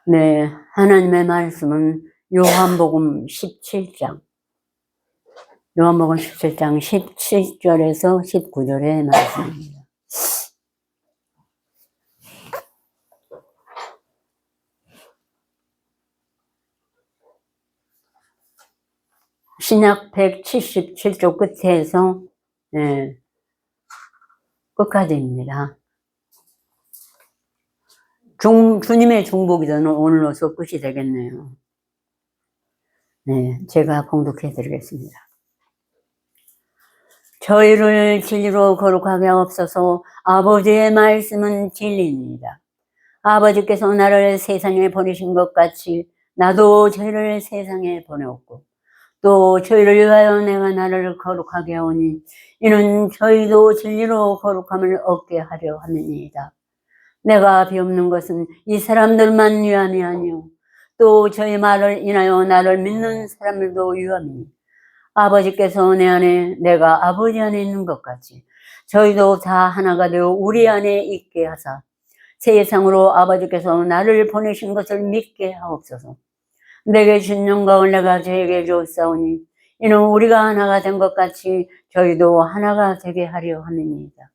네, 하나님의 말씀은 요한복음 17장, 요한복음 17장 17절에서 19절의 말씀입니다. 신약 177쪽 끝에서 끝까지입니다. 주님의 중보기도는 오늘로서 끝이 되겠네요. 네, 제가 봉독해 드리겠습니다. 저희를 진리로 거룩하게 하옵소서. 아버지의 말씀은 진리입니다. 아버지께서 나를 세상에 보내신 것 같이 나도 저희를 세상에 보내었고 또 저희를 위하여 내가 나를 거룩하게 하오니 이는 저희도 진리로 거룩함을 얻게 하려 함이니이다. 내가 비옵는 것은 이 사람들만 위함이 아니요 또 저희 말을 인하여 나를 믿는 사람들도 위함이니 아버지께서 내 안에 내가 아버지 안에 있는 것 같이 저희도 다 하나가 되어 우리 안에 있게 하사 세상으로 아버지께서 나를 보내신 것을 믿게 하옵소서. 내게 준 영광을 내가 저에게 주었사오니 이는 우리가 하나가 된 것 같이 저희도 하나가 되게 하려 함이니이다.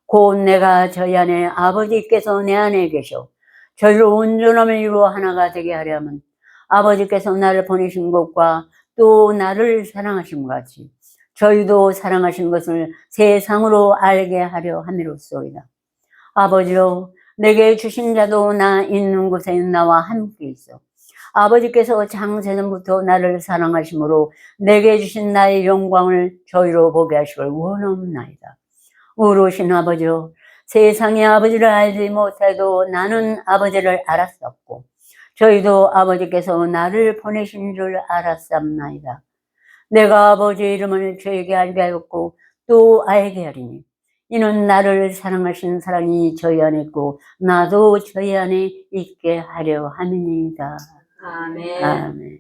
곧 내가 저희 안에 아버지께서 내 안에 계셔 저희로 온전함을 이루어 하나가 되게 하려면 아버지께서 나를 보내신 것과 또 나를 사랑하신 것 같이 저희도 사랑하신 것을 세상으로 알게 하려 함이로소이다. 아버지요, 내게 주신 자도 나 있는 곳에 나와 함께 있어 아버지께서 장세전부터 나를 사랑하심으로 내게 주신 나의 영광을 저희로 보게 하시길 원하옵나이다. 의로우신 아버지요, 세상이 아버지를 알지 못해도 나는 아버지를 알았었고 저희도 아버지께서 나를 보내신 줄 알았사옵나이다. 내가 아버지의 이름을 저에게 알게 하였고 또 알게 하리니 이는 나를 사랑하신 사랑이 저희 안에 있고 나도 저희 안에 있게 하려 함이니이다. 아멘. 아멘.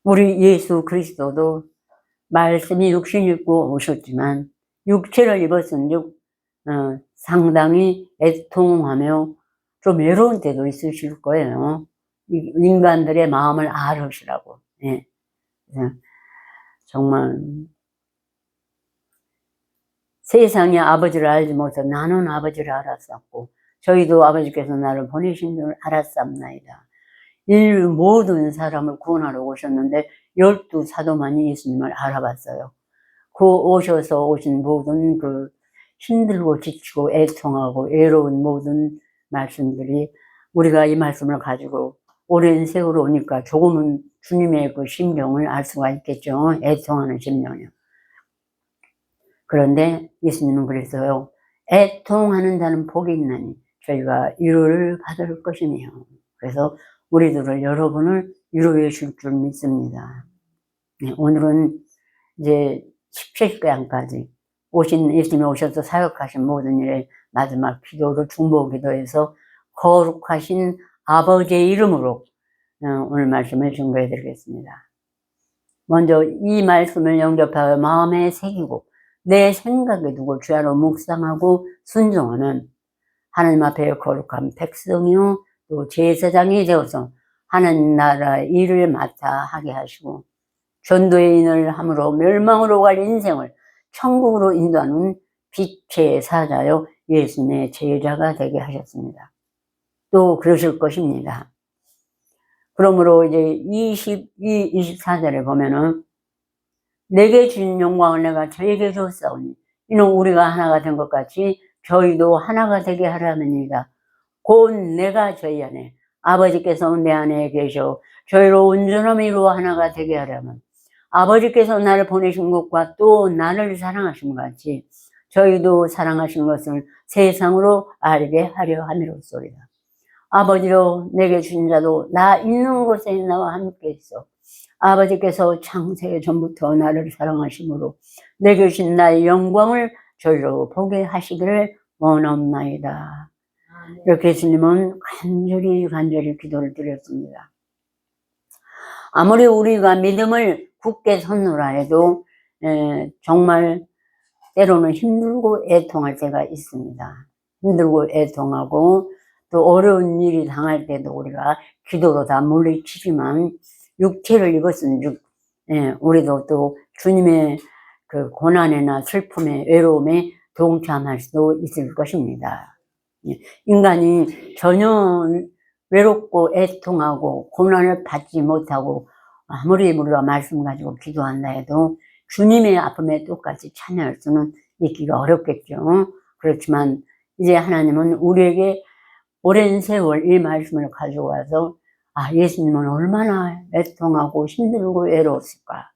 우리 예수 그리스도도 말씀이 육신 입고 오셨지만 육체를 입었은즉 상당히 애통하며 좀 외로운 때도 있으실 거예요. 인간들의 마음을 알으시라고. 예. 정말 세상에 아버지를 알지 못해 나는 아버지를 알았었고 저희도 아버지께서 나를 보내신 줄 알았사옵나이다. 인류 모든 사람을 구원하러 오셨는데 12사도만이 예수님을 알아봤어요. 그 오셔서 오신 모든 그 힘들고 지치고 애통하고 외로운 모든 말씀들이 우리가 이 말씀을 가지고 오랜 세월 오니까 조금은 주님의 그 심정을 알 수가 있겠죠. 애통하는 심정이요. 그런데 예수님은 그랬어요. 애통하는 자는 복이 있나니 저희가 위로를 받을 것이며 그래서 우리들을 여러분을 위로해 줄 줄 믿습니다. 네, 오늘은 이제 17강까지 오신 예수님이 오셔서 사역하신 모든 일의 마지막 기도를 중보 기도해서 거룩하신 아버지의 이름으로 오늘 말씀을 증거해 드리겠습니다. 먼저 이 말씀을 영접하여 마음에 새기고 내 생각에 두고 주야로 묵상하고 순종하는 하나님 앞에 거룩한 백성이요 또 제사장이 되어서 하나님 나라의 일을 맡아 하게 하시고 전도의 인을 함으로 멸망으로 갈 인생을 천국으로 인도하는 빛의 사자요 예수님의 제자가 되게 하셨습니다. 또 그러실 것입니다. 그러므로 이제 24절에 보면은 내게 준 영광을 내가 저에게 줬사오니 이는 우리가 하나가 된 것 같이 저희도 하나가 되게 하려니이다. 곧 내가 저희 안에 아버지께서 내 안에 계셔 저희로 온전함을 이루어 하나가 되게 하려면 아버지께서 나를 보내신 것과 또 나를 사랑하신 것 같이 저희도 사랑하신 것을 세상으로 알게 하려 함이로소이다. 아버지로 내게 주신 자도 나 있는 곳에 나와 함께 있어 아버지께서 창세 전부터 나를 사랑하심으로 내게 주신 나의 영광을 저희로 보게 하시기를 원하옵나이다. 이렇게 예수님은 간절히 기도를 드렸습니다. 아무리 우리가 믿음을 굳게 선노라 해도 정말 때로는 힘들고 애통할 때가 있습니다. 힘들고 애통하고 또 어려운 일이 당할 때도 우리가 기도로 다 물리치지만 육체를 입었은 우리도 또 주님의 그 고난이나 슬픔에 외로움에 동참할 수도 있을 것입니다. 인간이 전혀 외롭고 애통하고 고난을 받지 못하고 아무리 우리가 말씀 가지고 기도한다 해도 주님의 아픔에 똑같이 참여할 수는 있기가 어렵겠죠. 그렇지만 이제 하나님은 우리에게 오랜 세월 이 말씀을 가지고 와서 예수님은 얼마나 애통하고 힘들고 외로웠을까.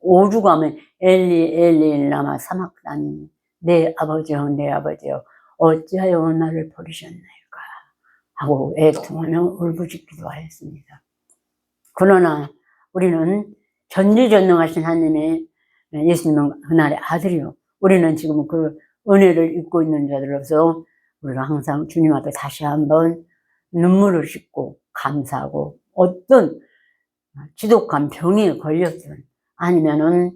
오죽하면 엘리 엘리 라마 사막다니 내 아버지여 내 아버지여 어찌하여 나를 버리셨나이까 하고 애통하며 울부짖기도 하였습니다. 그러나 우리는 전지전능하신 하나님의 예수님은 그날의 아들이요. 우리는 지금 그 은혜를 입고 있는 자들로서 우리가 항상 주님 앞에 다시 한번 눈물을 씻고 감사하고 어떤 지독한 병에 걸렸든 아니면은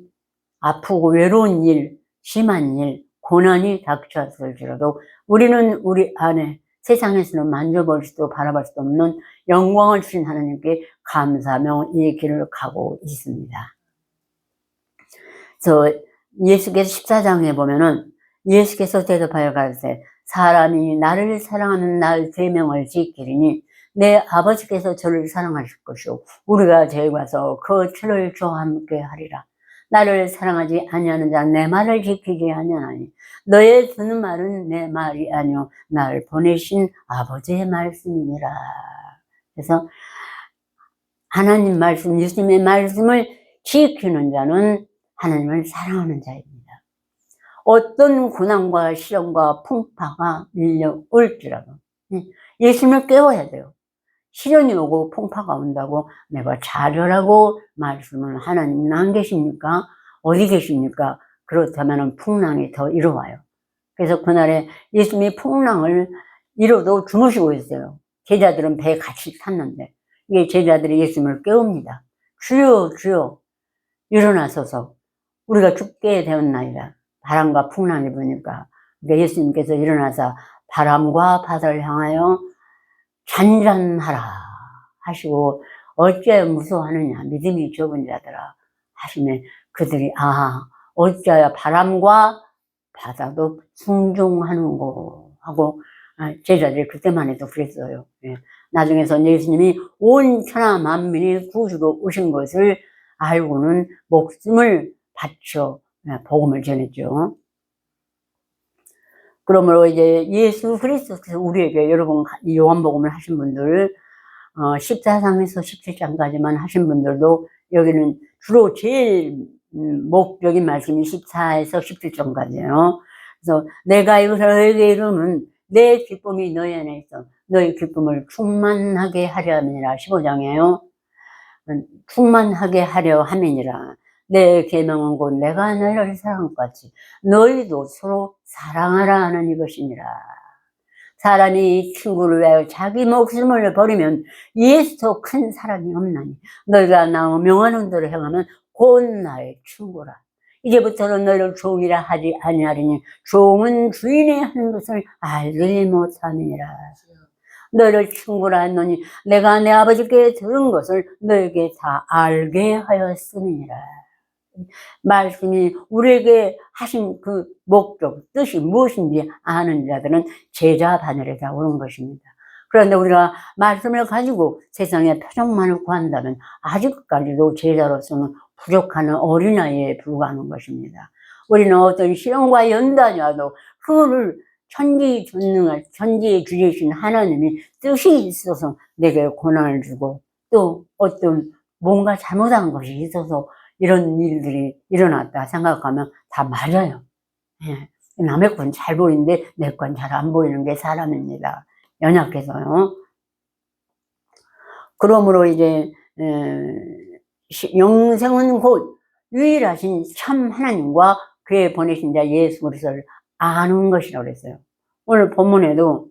아프고 외로운 일, 심한 일, 고난이 닥쳤을지라도 우리는 우리 안에 세상에서는 만져볼 수도 바라볼 수도 없는 영광을 주신 하나님께 감사하며 이 길을 가고 있습니다. 그래서 예수께서 14장에 보면은 예수께서 대답하여 가르치되 사람이 나를 사랑하는 날 계명을 지키리니 내 아버지께서 저를 사랑하실 것이요 우리가 저희 가서 그 주를 저와 함께 하리라. 나를 사랑하지 아니하는 자 내 말을 지키지 아니하나니 너의 듣는 말은 내 말이 아니요 나를 보내신 아버지의 말씀이니라. 그래서 하나님 말씀, 예수님의 말씀을 지키는 자는 하나님을 사랑하는 자입니다. 어떤 고난과 시련과 풍파가 밀려올지라도 예수님을 깨워야 돼요. 시련이 오고 풍파가 온다고 내가 잘하라고 말씀을 하나님은 안 계십니까? 어디 계십니까? 그렇다면 풍랑이 더 이루어와요. 그래서 그날에 예수님이 풍랑을 이루어도 주무시고 있어요. 제자들은 배에 같이 탔는데 이게 제자들이 예수님을 깨웁니다. 주여 주여 일어나소서 우리가 죽게 되었나이다. 바람과 풍랑이 부니까 예수님께서 일어나서 바람과 바다를 향하여 잔잔하라 하시고 어찌하여 무서워하느냐 믿음이 적은 자들아 하시면 그들이 어찌하여 바람과 바다도 순종하는고 하고 제자들이 그때만 해도 그랬어요. 나중에서 예수님이 온 천하 만민이 구주로 오신 것을 알고는 목숨을 바쳐 복음을 전했죠. 그러므로 이제 예수 그리스도께서 우리에게 여러분 요한복음을 하신 분들 14장에서 17장까지만 하신 분들도 여기는 주로 제일 목적인 말씀이 14에서 17장까지예요. 그래서 내가 너에게 이르면 내 기쁨이 너희 안에 있어 너희 기쁨을 충만하게 하려 함이니라. 15장이에요. 충만하게 하려 함이니라. 내 계명은 곧 내가 너희를 사랑한 것 같이 너희도 서로 사랑하라 하는 이것이니라. 사람이 친구를 위하여 자기 목숨을 버리면 이에서 큰 사랑이 없나니 너희가 나 명하는 대로 행하면 곧 나의 친구라. 이제부터는 너희를 종이라 하지 아니하리니 종은 주인이 하는 것을 알지 못함이니라. 너희를 친구라 했노니 내가 내 아버지께 들은 것을 너에게 다 알게 하였음이니라. 말씀이 우리에게 하신 그 목적, 뜻이 무엇인지 아는 자들은 제자 반열에 다 오는 것입니다. 그런데 우리가 말씀을 가지고 세상의 표적만을 구한다면 아직까지도 제자로서는 부족한 어린아이에 불과하는 것입니다. 우리는 어떤 시련과 연단이 와도 그거를 천지전능한 천지의 주제이신 하나님이 뜻이 있어서 내게 고난을 주고 또 어떤 뭔가 잘못한 것이 있어서 이런 일들이 일어났다 생각하면 다 맞아요. 남의 건 잘 보이는데 내 건 잘 안 보이는 게 사람입니다. 연약해서요. 그러므로 이제 영생은 곧 유일하신 참 하나님과 그의 보내신 자 예수 그리스도를 아는 것이라고 그랬어요. 오늘 본문에도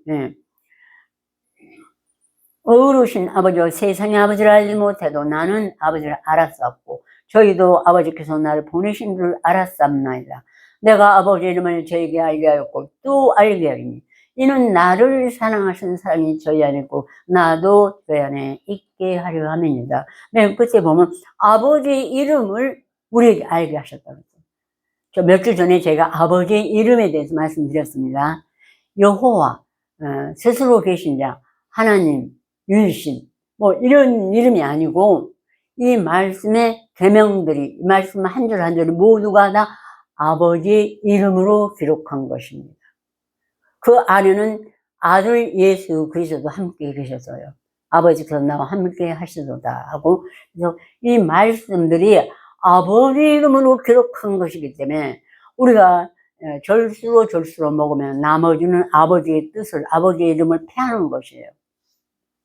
어르신 아버지와 세상의 아버지를 알지 못해도 나는 아버지를 알았었고 저희도 아버지께서 나를 보내신 줄 알았삼나이다. 내가 아버지 이름을 저에게 알게 하였고 또 알게 하리니 이는 나를 사랑하신 사랑이 저희 안에 있고 나도 저희 안에 있게 하려 함이니라. 맨 끝에 보면 아버지의 이름을 우리에게 알게 하셨다고 했어요. 저 몇 주 전에 제가 아버지의 이름에 대해서 말씀드렸습니다. 여호와, 스스로 계신 자, 하나님, 유일신, 뭐 이런 이름이 아니고 이 말씀의 계명들이, 이 말씀 한 줄 한 줄이 모두가 다 아버지의 이름으로 기록한 것입니다. 그 안에는 아들 예수 그리스도도 함께 계셨어요. 아버지께서 나와 함께 하시도다 하고, 그래서 이 말씀들이 아버지 이름으로 기록한 것이기 때문에 우리가 절수로 먹으면 나머지는 아버지의 뜻을, 아버지의 이름을 패하는 것이에요.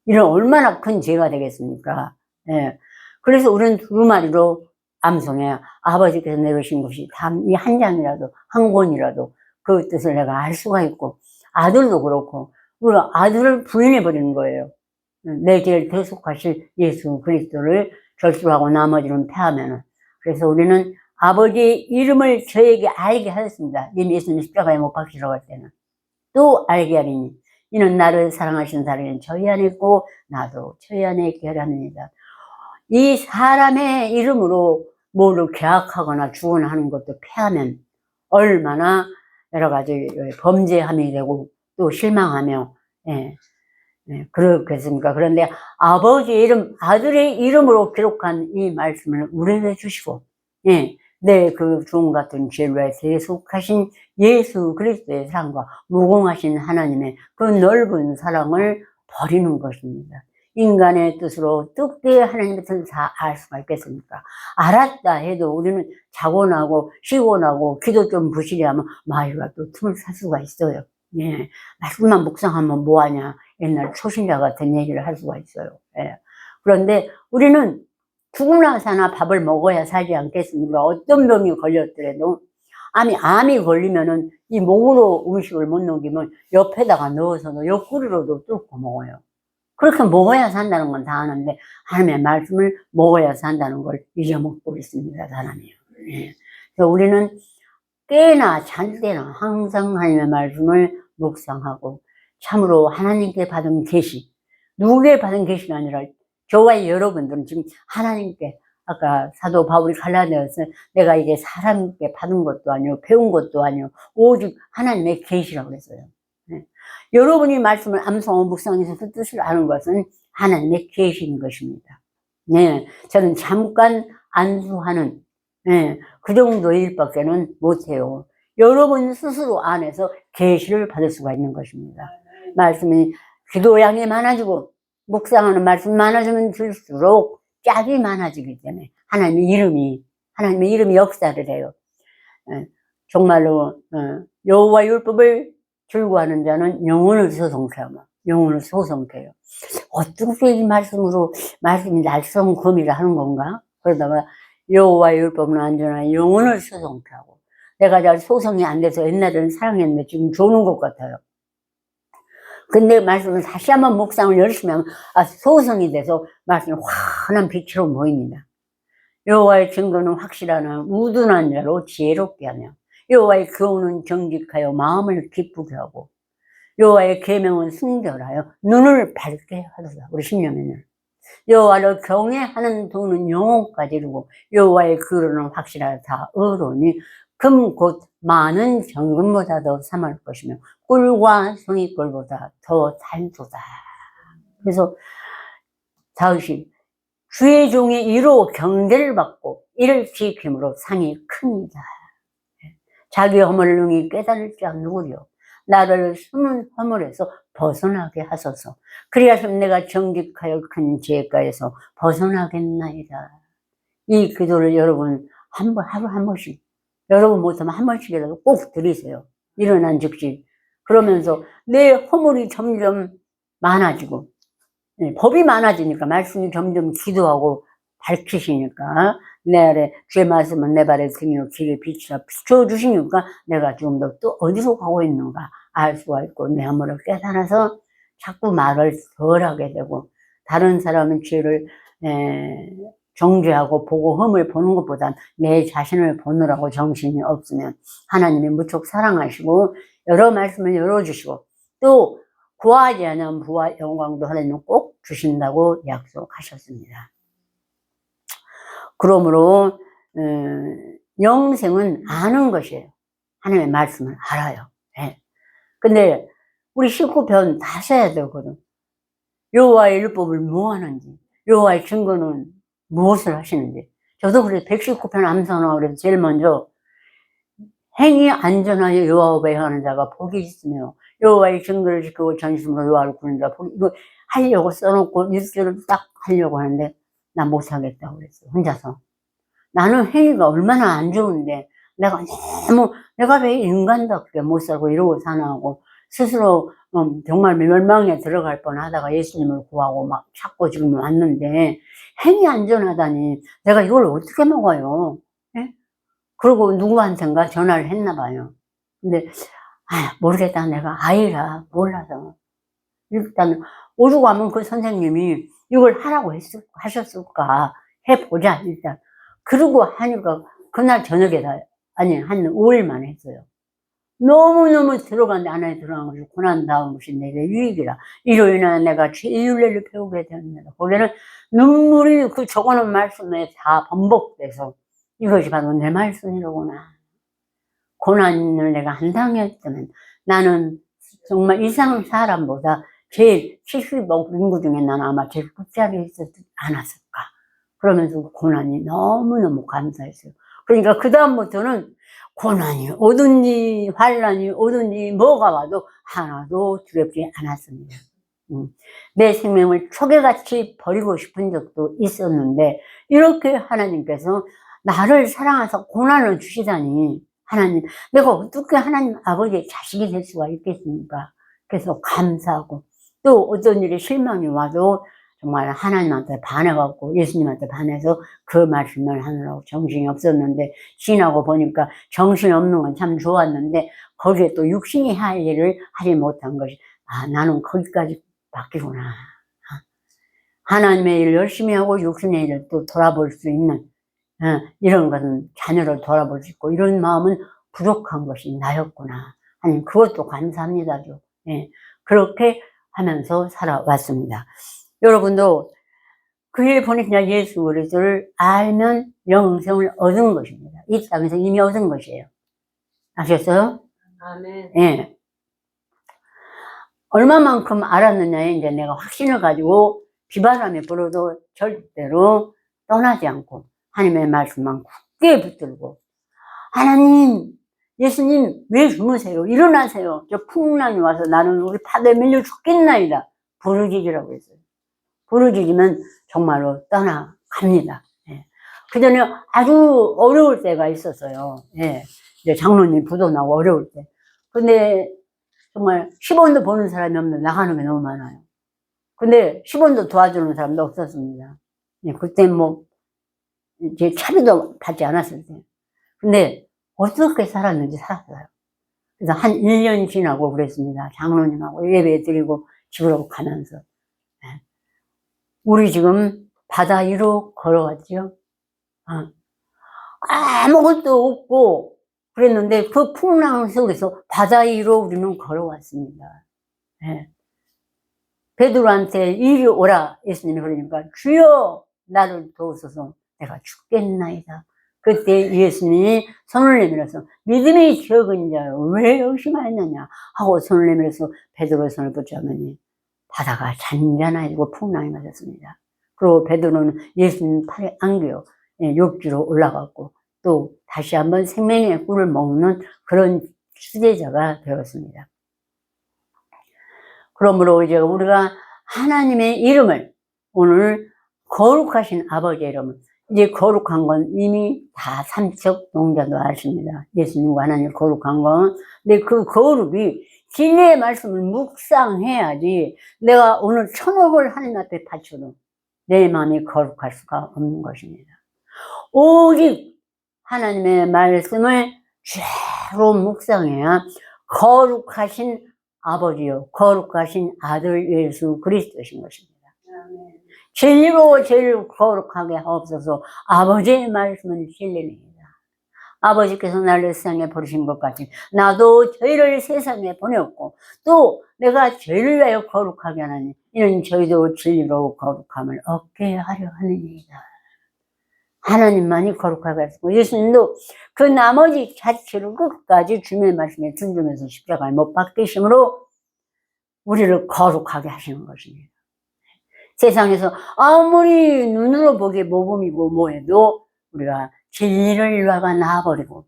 이런 얼마나 큰 죄가 되겠습니까? 예. 그래서 우리는 두루마리로 암송해요. 아버지께서 내리신 것이 단 이 한 장이라도, 한 권이라도 그 뜻을 내가 알 수가 있고, 아들도 그렇고, 우리가 아들을 부인해버리는 거예요. 내 죄를 대속하실 예수 그리스도를 절수하고 나머지는 패하면은. 그래서 우리는 아버지의 이름을 저에게 알게 하였습니다. 이미 예수님 십자가에 못 박히러 갈 때는. 또 알게 하리니 이는 나를 사랑하시는 사람이 저희 안에 있고 나도 저희 안에 있게 하랍니다. 이 사람의 이름으로 뭐를 계약하거나 주원하는 것도 패하면 얼마나 여러 가지 범죄함이 되고 또 실망하며, 그렇겠습니까? 그런데 아버지의 이름, 아들의 이름으로 기록한 이 말씀을 우리에게 주시고, 내 그 주홍 같은 죄를 대속하신 예수 그리스도의 사랑과 무공하신 하나님의 그 넓은 사랑을 버리는 것입니다. 인간의 뜻으로 어떻게 하나님의 뜻을 다 알 수가 있겠습니까? 알았다 해도 우리는 자고 나고 쉬고 나고 기도 좀 부실히 하면 마귀가 또 틈을 살 수가 있어요. 말씀만 묵상하면 뭐하냐, 옛날 초신자 같은 얘기를 할 수가 있어요. 그런데 우리는 죽으나 사나 밥을 먹어야 살지 않겠습니까? 어떤 병이 걸렸더라도, 암이 걸리면은 이 목으로 음식을 못 넘기면 옆에다가 넣어서도 옆구리로도 뚫고 먹어요. 그렇게 먹어야 산다는 건 다 아는데 하나님의 말씀을 먹어야 산다는 걸 잊어먹고 있습니다, 사람이요. 그래서 우리는 깨나 잘 때나 항상 하나님의 말씀을 묵상하고 참으로 하나님께 받은 계시, 누구에게 받은 계시가 아니라 저와 여러분들은 지금 하나님께, 아까 사도 바울이 갈라디아서 내가 이게 사람께 받은 것도 아니고 배운 것도 아니고 오직 하나님의 계시라고 그랬어요. 여러분이 말씀을 암송하고 묵상해서 그 뜻을 아는 것은 하나님의 계시인 것입니다. 저는 잠깐 안수하는 그 정도의 일밖에는 못해요. 여러분 스스로 안에서 계시를 받을 수가 있는 것입니다. 말씀이 기도량이 많아지고 묵상하는 말씀 많아지면 들수록 짝이 많아지기 때문에 하나님의 이름이 역사를 해요. 정말로 여호와 율법을 즐거워하는 자는 영혼을 소송케하며 영혼을 소송케요. 어떻게 이 말씀이 날성검이라 하는 건가? 그러다가 여호와 율법은 안전하여 영혼을 소송케 하고, 내가 잘 소송이 안 돼서 옛날에는 사랑했는데 지금 조는 것 같아요. 근데 말씀을 다시 한번 묵상을 열심히 하면 소성이 돼서 말씀이 환한 빛으로 보입니다. 여호와의 증거는 확실하나 우둔한 자로 지혜롭게 하며 여호와의 교훈은 정직하여 마음을 기쁘게 하고 여호와의 계명은 순결하여 눈을 밝게 하도다. 우리 신념에는 여호와를 경외하는 도는 영혼까지 이루고 여호와의 그로는 확실하다 의로니 금 곧 많은 정금보다 더 삼할 것이며 꿀과 송이꿀보다 더 달도다. 그래서 다윗이 주의 종이 이로 경계를 받고 이를 지킴으로 상이 큽니다. 자기 허물을 능히 깨달을 자 누구요? 나를 숨은 허물에서 벗어나게 하소서. 그리하시면 내가 정직하여 큰 죄가에서 벗어나겠나이다. 이 기도를 여러분 하루 한 번씩, 여러분 못하면 한 번씩이라도 꼭 드리세요. 일어난 즉시. 그러면서 내 허물이 점점 많아지고, 법이 많아지니까 말씀이 점점 기도하고 밝히시니까 내 아래 주의 말씀은 내 발에 등이요 길에 빛이라 비춰주시니까 내가 좀 더 또 어디로 가고 있는가 알 수가 있고 내 허물을 깨달아서 자꾸 말을 덜 하게 되고, 다른 사람은 죄를 정죄하고 보고 흠을 보는 것보단 내 자신을 보느라고 정신이 없으면 하나님이 무척 사랑하시고 여러 말씀을 열어주시고 또 구하지 않은 부와 영광도 하나님은 꼭 주신다고 약속하셨습니다. 그러므로 영생은 아는 것이에요. 하나님의 말씀을 알아요. 네. 근데 우리 19편 다 써야 되거든. 여호와의 율법을 뭐 하는지, 여호와의 증거는 무엇을 하시는지. 저도 그래서 119편 암송하고 그래서 제일 먼저 행위 안전하여 여호와 배회하는 자가 복이 있으며 여호와의 증거를 지키고 전심으로 여호와를 구하는 자 복이, 이거 하려고 써놓고 1절을 딱 하려고 하는데 나 못하겠다고 그랬어요. 혼자서. 나는 행위가 얼마나 안 좋은데 내가 왜 인간답게 못 살고 이러고 사나하고 스스로 정말 멸망에 들어갈 뻔하다가 예수님을 구하고 막 찾고 지금 왔는데 행위 안전하다니 내가 이걸 어떻게 먹어요? 예? 그리고 누구한텐가 전화를 했나 봐요. 근데 모르겠다. 내가 아이라 몰라서 일단 오죽 하면 그 선생님이 이걸 하라고 하셨을까 해보자 일단. 그러고 하니까 그날 저녁에 아니 한 5일 만에 했어요. 너무너무 안에 들어간 것이 고난다운 것이 내게 유익이라. 이로 인하여 내가 죄윤례를 배우게 되었느니라. 거기는 눈물이 그 적어놓은 말씀에 다 번복돼서 이것이 바로 내 말씀이로구나. 고난을 내가 안 당했다면 나는 정말 이상 사람보다 제일 70억 인구 중에 나는 아마 제일 끝자리에 있었지 않았을까. 그러면서 고난이 너무너무 감사했어요. 그러니까 그 다음부터는 고난이 오든지 환난이 오든지 뭐가 와도 하나도 두렵지 않았습니다. 내 생명을 초계같이 버리고 싶은 적도 있었는데 이렇게 하나님께서 나를 사랑해서 고난을 주시다니 하나님, 내가 어떻게 하나님 아버지의 자식이 될 수가 있겠습니까? 그래서 감사하고 또 어떤 일이 실망이 와도 정말 하나님한테 반해갖고 예수님한테 반해서 그 말씀을 하느라고 정신이 없었는데 지나고 보니까 정신이 없는 건 참 좋았는데 거기에 또 육신이 할 일을 하지 못한 것이 나는 거기까지 바뀌구나. 하나님의 일을 열심히 하고 육신의 일을 또 돌아볼 수 있는 이런 것은 자녀를 돌아볼 수 있고 이런 마음은 부족한 것이 나였구나. 하나님 그것도 감사합니다죠. 예, 그렇게 하면서 살아왔습니다. 여러분도 그의 보내신 예수 그리스도를 알면 영생을 얻은 것입니다. 이 땅에서 이미 얻은 것이에요. 아셨어요? 아멘. 예. 얼마만큼 알았느냐에 이제 내가 확신을 가지고 비바람이 불어도 절대로 떠나지 않고 하나님의 말씀만 굳게 붙들고 하나님, 예수님 왜 주무세요? 일어나세요. 저 풍랑이 와서 나는 우리 파도에 밀려 죽겠나이다. 부르짖으라고 했어요. 부르짖으면 정말로 떠나갑니다. 예. 그 전에 아주 어려울 때가 있었어요. 예. 이제 장로님 부도 나고 어려울 때. 근데 정말 10원도 버는 사람이 없는데 나가는 게 너무 많아요. 근데 10원도 도와주는 사람도 없었습니다. 예. 그때 이제 차비도 받지 않았을 때. 근데 어떻게 살았는지 살았어요. 그래서 한 1년 지나고 그랬습니다. 장로님하고 예배 드리고 집으로 가면서. 우리 지금 바다 위로 걸어왔죠. 아무것도 없고 그랬는데 그 풍랑 속에서 바다 위로 우리는 걸어왔습니다. 베드로한테 이리 오라 예수님이 그러니까 주여 나를 도우소서 내가 죽겠나이다. 그때 예수님이 손을 내밀어서 믿음이 적은 자여 왜 의심하였느냐 하고 손을 내밀어서 베드로의 손을 붙잡으니 바다가 잔잔해지고 풍랑이 맞았습니다. 그리고 베드로는 예수님 팔에 안겨 육지로 올라갔고 또 다시 한번 생명의 꿀을 먹는 그런 수제자가 되었습니다. 그러므로 이제 우리가 하나님의 이름을 오늘 거룩하신 아버지의 이름을 이제 거룩한 건 이미 다 삼척 농자도 아십니다. 예수님과 하나님 거룩한 건. 근데 그 거룩이 진리의 말씀을 묵상해야지 내가 오늘 1000억을 하나님 앞에 바쳐도 내 마음이 거룩할 수가 없는 것입니다. 오직 하나님의 말씀을 죄로 묵상해야 거룩하신 아버지요 거룩하신 아들 예수 그리스도신 것입니다. 진리로 제일 거룩하게 하옵소서. 아버지의 말씀은 진리입니다. 아버지께서 나를 세상에 버리신 것 같이 나도 저희를 세상에 보냈고 또 내가 저희를 위하여 거룩하게 하나니 이는 저희도 진리로 거룩함을 얻게 하려 하느니이다. 하나님만이 거룩하게 하시고 예수님도 그 나머지 자체를 끝까지 주님의 말씀에 준점해서 십자가에 못 박히심으로 우리를 거룩하게 하시는 것입니다. 세상에서 아무리 눈으로 보기에 모범이고 뭐해도 우리가 진리를 위하여 나와버리고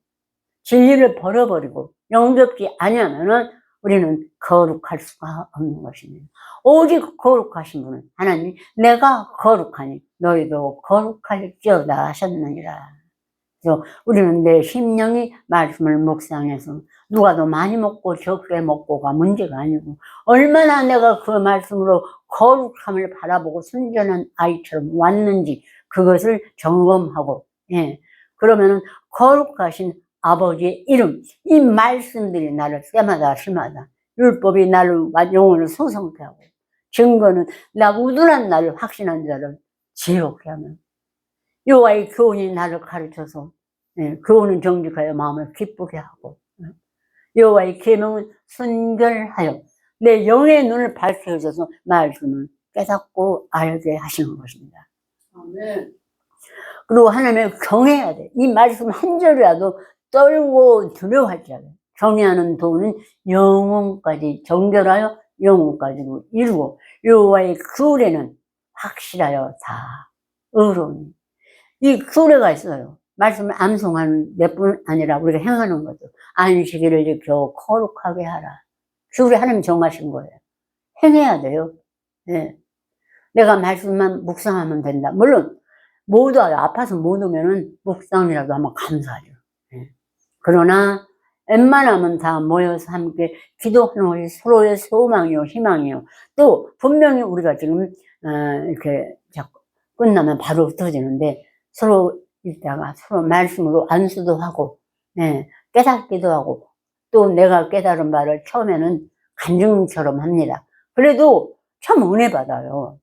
진리를 버려버리고 영접지 아니하면은 우리는 거룩할 수가 없는 것입니다. 오직 거룩하신 분은 하나님 내가 거룩하니 너희도 거룩할지어다 하셨느니라. 그래서 우리는 내 심령이 말씀을 묵상해서 누가 더 많이 먹고 적게 먹고가 문제가 아니고 얼마나 내가 그 말씀으로 거룩함을 바라보고 순전한 아이처럼 왔는지 그것을 점검하고 그러면은 거룩하신 아버지의 이름 이 말씀들이 나를 때마다 시마다 율법이 나를 영혼을 소성케 하고 증거는 나 우둔한 나를 확신한 자를 지혜롭게 하면 여호와의 교훈이 나를 가르쳐서 교훈은 정직하여 마음을 기쁘게 하고 여호와의 계명은 순결하여 내 영의 눈을 밝혀줘서 말씀을 깨닫고 알게 하시는 것입니다. 아멘. 그리고 하나님을 경외해야 돼. 이 말씀 한 절이라도 떨고 두려워하지 않아요. 경외하는 도는 영혼까지 정결하여 영혼까지 이루고 여호와의 규례는 확실하여 다 의로우니 이 규례가 있어요. 말씀을 암송하는 몇 분 아니라 우리가 행하는 거죠. 안식일을 지켜 거룩하게 하라. 규례 하나님 정하신 거예요. 행해야 돼요. 내가 말씀만 묵상하면 된다. 물론 못 와요. 아파서 못 오면은 묵상이라도 하면 감사하죠. 그러나 웬만하면 다 모여서 함께 기도하는 것이 서로의 소망이요 희망이요. 또 분명히 우리가 지금 이렇게 자꾸 끝나면 바로 흩어지는데 서로 있다가 서로 말씀으로 안수도 하고 깨닫기도 하고 또 내가 깨달은 바를 처음에는 간증처럼 합니다. 그래도 참 은혜 받아요.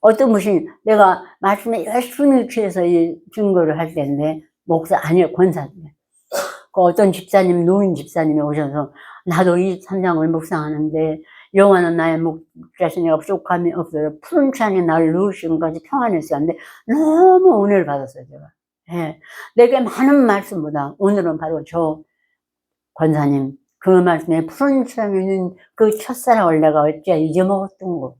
어떤 분이 내가 말씀에 열심히 취해서 이 증거를 할 때인데 목사 아니요 권사님 그 어떤 집사님 노인 집사님이 오셔서 나도 이 3장을 묵상하는데 여호와는 나의 목자신이 부족함이 없어요. 푸른 창에 나를 누우신 것까지 평안했어요. 근데 너무 은혜를 받았어요 제가. 내게 많은 말씀보다 오늘은 바로 저 권사님 그 말씀에 푸른 창에 있는 그 첫사랑을 내가 어찌 잊어먹었던 거.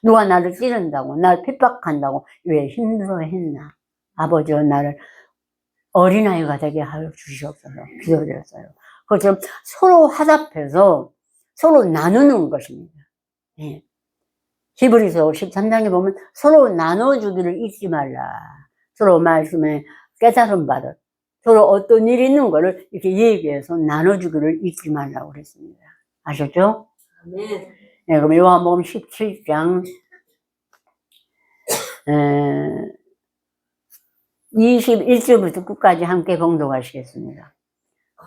누가 나를 찌른다고 나를 핍박한다고 왜 힘들어했나. 아버지가 나를 어린아이가 되게 하여 주시옵소서 기도드렸어요. 그것처럼 서로 화답해서 서로 나누는 것입니다. 히브리서 13장에 보면 서로 나눠주기를 잊지 말라. 서로 말씀에 깨달은 바를 서로 어떤 일이 있는 거를 이렇게 얘기해서 나눠주기를 잊지 말라고 그랬습니다. 아셨죠? 네. 그럼 요한복음 17장 21절부터 끝까지 함께 봉독하시겠습니다.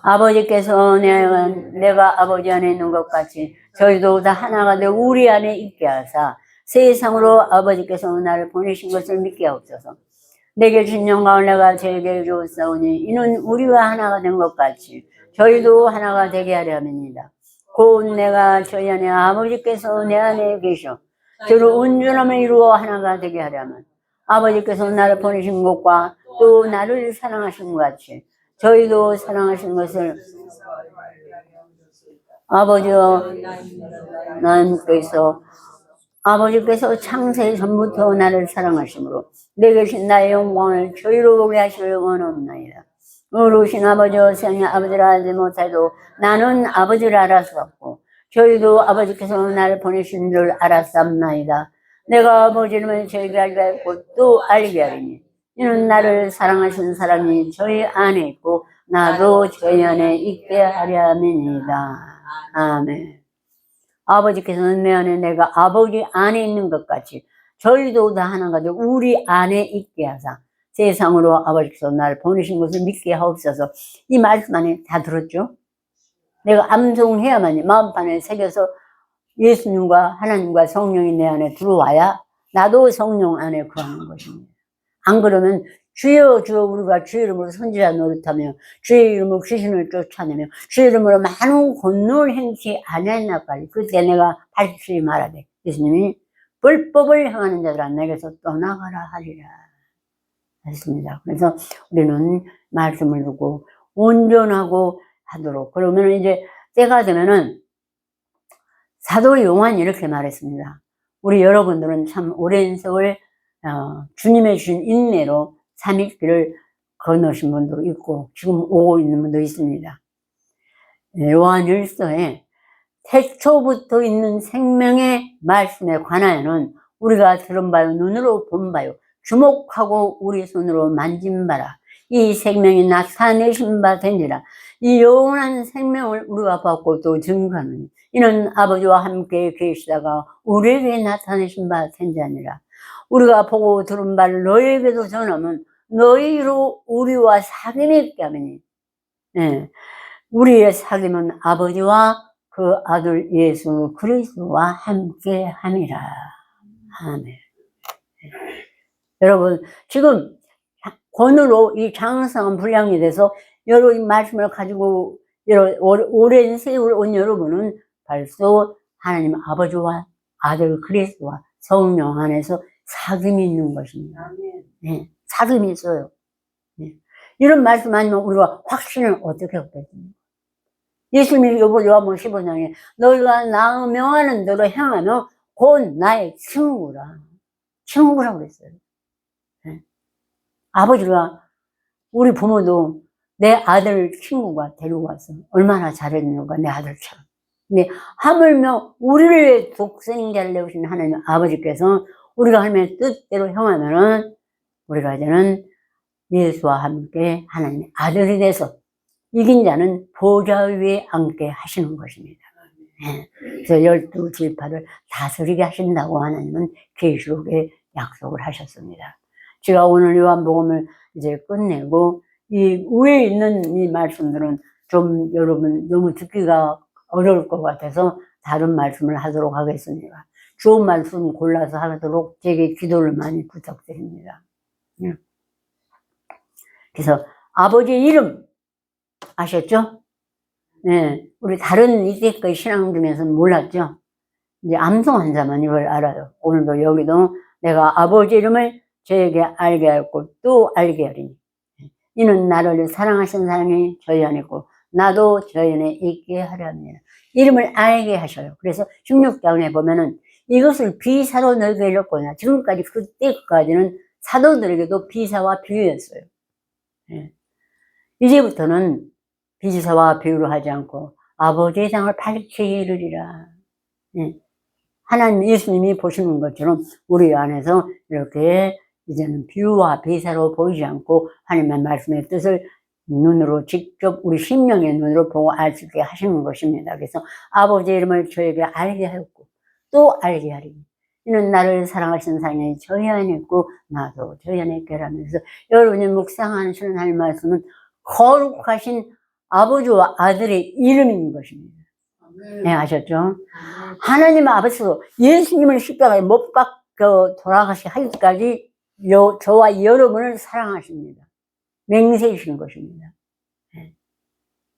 아버지께서 내가 아버지 안에 있는 것 같이 저희도 다 하나가 되어 우리 안에 있게 하사 세상으로 아버지께서 나를 보내신 것을 믿게 하옵소서. 내게 준 영광을 내가 저에게 주었사오니 이는 우리가 하나가 된 것 같이 저희도 하나가 되게 하려 함이니이다. 곧 내가 저희 안에 아버지께서 내 안에 계셔 저를 온전함을 이루어 하나가 되게 하려면 아버지께서 나를 보내신 것과 또 나를 사랑하신 것 같이 저희도 사랑하신 것을 아버지께서 창세 전부터 나를 사랑하심으로 내게 신 나의 영광을 저희로 보게 하시려 원하옵나이다. 의로우신 아버지여 세상에 아버지를 알지 못해도 나는 아버지를 알았었고 저희도 아버지께서 나를 보내신 줄 알았사옵나이다. 내가 아버지 이름을 저희에게 알게 하고 또 알게 하리니 이는 나를 사랑하신 사람이 저희 안에 있고 나도 저희 안에 있게 하려 함이니이다. 아멘. 아버지께서는 내 안에 내가 아버지 안에 있는 것 같이 저희도 다 하나가 되어 우리 안에 있게 하사 세상으로 아버지께서 나를 보내신 것을 믿게 하옵소서. 이 말씀 안에 다 들었죠? 내가 암송해야만이 마음판에 새겨서 예수님과 하나님과 성령이 내 안에 들어와야 나도 성령 안에 거하는 것입니다. 안 그러면 주여 주여 우리가 주의 이름으로 선지자 노릇하며 주의 이름으로 귀신을 쫓아내며 주의 이름으로 많은 권능을 행치 아니하였나까지. 그때 내가 밝히 말하되 예수님이 불법을 행하는 자들아 내게서 떠나가라 하리라 했습니다. 그래서 우리는 말씀을 듣고 온전하고 하도록. 그러면 이제 때가 되면은 사도 요한이 이렇게 말했습니다. 우리 여러분들은 참 오랜 세월 주님의 주신 인내로 삼일길을 건너신 분도 있고 지금 오고 있는 분도 있습니다. 요한일서에 태초부터 있는 생명의 말씀에 관하여는 우리가 들은 바요 눈으로 본 바요 주목하고 우리 손으로 만진 바라 이 생명이 나타내신 바 되니라. 이 영원한 생명을 우리가 받고 또 증거하느니 이는 아버지와 함께 계시다가 우리에게 나타내신 바 된자니라. 우리가 보고 들은 바를 너희에게도 전하면 너희로 우리와 사귐이 있게 하느니 우리의 사귐은 아버지와 그 아들 예수 그리스도와 함께 함이라. 아멘. 여러분 지금 권으로 이 장성한 분량이 돼서 여러 말씀을 가지고 오랜 세월 온 여러분은 벌써 하나님 아버지와 아들 그리스도와 성령 안에서 사귐이 있는 것입니다. 네, 사귐이 있어요. 네. 이런 말씀 아니면 우리가 확신을 어떻게 얻겠습니까? 예수님이 요한복음 15장에 너희가 나 명하는 대로 행하며 곧 나의 친구라. 친구라고 그랬어요. 네. 아버지가 우리 부모도 내 아들 친구가 데리고 와서 얼마나 잘했는가 내 아들처럼. 근데 하물며 우리를 독생자를 내오신 하나님 아버지께서 우리가 하나님의 뜻대로 행하면은 우리가 이제는 예수와 함께 하나님의 아들이 돼서 이긴 자는 보좌 위에 앉게 하시는 것입니다. 네. 그래서 12지파를 다스리게 하신다고 하나님은 계시록에 약속을 하셨습니다. 제가 오늘 요한복음을 이제 끝내고 이 위에 있는 이 말씀들은 좀 여러분 너무 듣기가 어려울 것 같아서 다른 말씀을 하도록 하겠습니다. 좋은 말씀 골라서 하도록 제게 기도를 많이 부탁드립니다. 그래서 아버지의 이름 아셨죠? 네, 우리 다른 이때까지 신앙 중에서는 몰랐죠? 이제 암송 환자만 이걸 알아요. 오늘도 여기도 내가 아버지 이름을 저에게 알게 하였고 또 알게 하리니 이는 나를 사랑하신 사람이 저희 안에 있고 나도 저희 안에 있게 하려 합니다. 이름을 알게 하셔요. 그래서 16장에 보면은 이것을 비사로 너희에게 이뤘거냐. 지금까지 그때까지는 사도들에게도 비사와 비유였어요. 예. 이제부터는 비사와 비유를 하지 않고 아버지의 상을 밝히게 이르리라. 예. 하나님 예수님이 보시는 것처럼 우리 안에서 이렇게 이제는 비유와 비사로 보이지 않고 하나님의 말씀의 뜻을 눈으로 직접 우리 심령의 눈으로 보고 알 수 있게 하시는 것입니다. 그래서 아버지의 이름을 저에게 알게 하였고 또 알게 하리니 이는 나를 사랑하시는 사람이 저희 안에 있고 나도 저희 안에 있게라면서 여러분이 묵상하시는 하나님의 말씀은 거룩하신 아버지와 아들의 이름인 것입니다. 네, 아셨죠? 하나님 아버지도 예수님을 십자가에 못 박혀 돌아가시기까지 저와 여러분을 사랑하십니다. 맹세이신 것입니다. 네.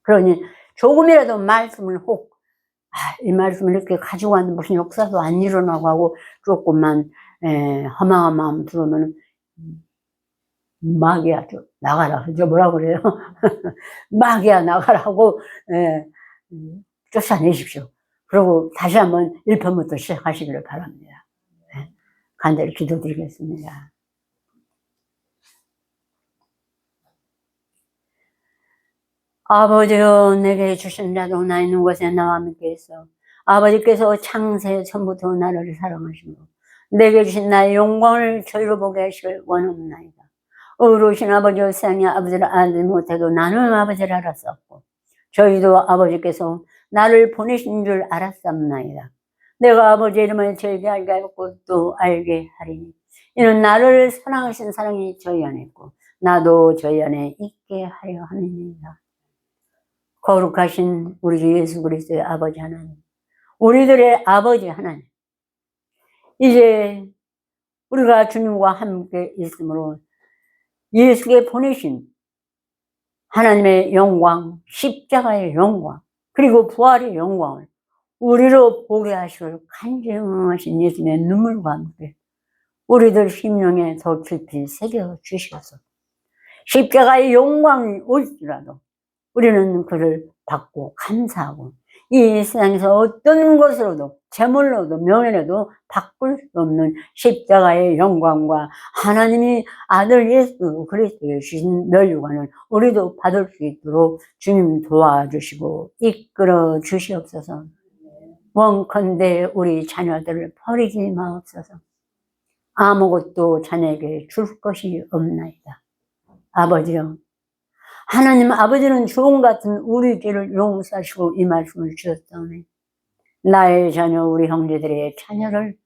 그러니 조금이라도 말씀을 이 말씀을 이렇게 가지고 왔는데 무슨 역사도 안 일어나고 하고 조금만 허망한 마음 들으면 마귀야 나가라. 저 뭐라 그래요? 마귀야 나가라고 쫓아내십시오. 그리고 다시 한번 1편부터 시작하시기를 바랍니다. 네. 간절히 기도드리겠습니다. 아버지여 내게 주신 자도 나 있는 곳에 나와 함께 있어. 아버지께서 창세 전부터 나를 사랑하시고 내게 주신 나의 영광을 저희로 보게 하시길 원하옵나이다. 의로우신 아버지여 세상에 아버지를 알지 못해도 나는 아버지를 알았었고 저희도 아버지께서 나를 보내신 줄 알았사옵나이다. 내가 아버지 이름을 저에게 알게 하였고 또 알게 하리니 이는 나를 사랑하신 사랑이 저희 안에 있고 나도 저희 안에 있게 하려 함이니이다. 거룩하신 우리 주 예수 그리스도의 아버지 하나님, 우리들의 아버지 하나님, 이제 우리가 주님과 함께 있으므로 예수께 보내신 하나님의 영광, 십자가의 영광, 그리고 부활의 영광을 우리로 보게 하시고 간증하신 예수님의 눈물과 함께 우리들 심령에 더 깊이 새겨 주셔서 십자가의 영광이 올지라도 우리는 그를 받고 감사하고 이 세상에서 어떤 것으로도 재물로도 명예로도 바꿀 수 없는 십자가의 영광과 하나님이 아들 예수 그리스도에 주신 멸류관을 우리도 받을 수 있도록 주님 도와주시고 이끌어 주시옵소서. 원컨대 우리 자녀들을 버리지 마옵소서. 아무것도 자녀에게 줄 것이 없나이다. 아버지여, 하나님 아버지는 주홍 같은 우리 죄를 용서하시고 이 말씀을 주셨다오니 나의 자녀 우리 형제들의 자녀를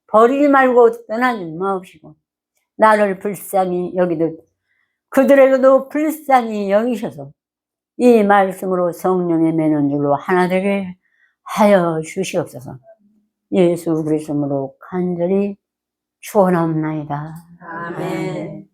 버리지 말고 떠나지 마옵시고 나를 불쌍히 여기듯 그들에게도 불쌍히 여기셔서 이 말씀으로 성령의 매는 줄로 하나 되게 하여 주시옵소서. 예수 그리스도로 간절히 축원하옵나이다. 아멘.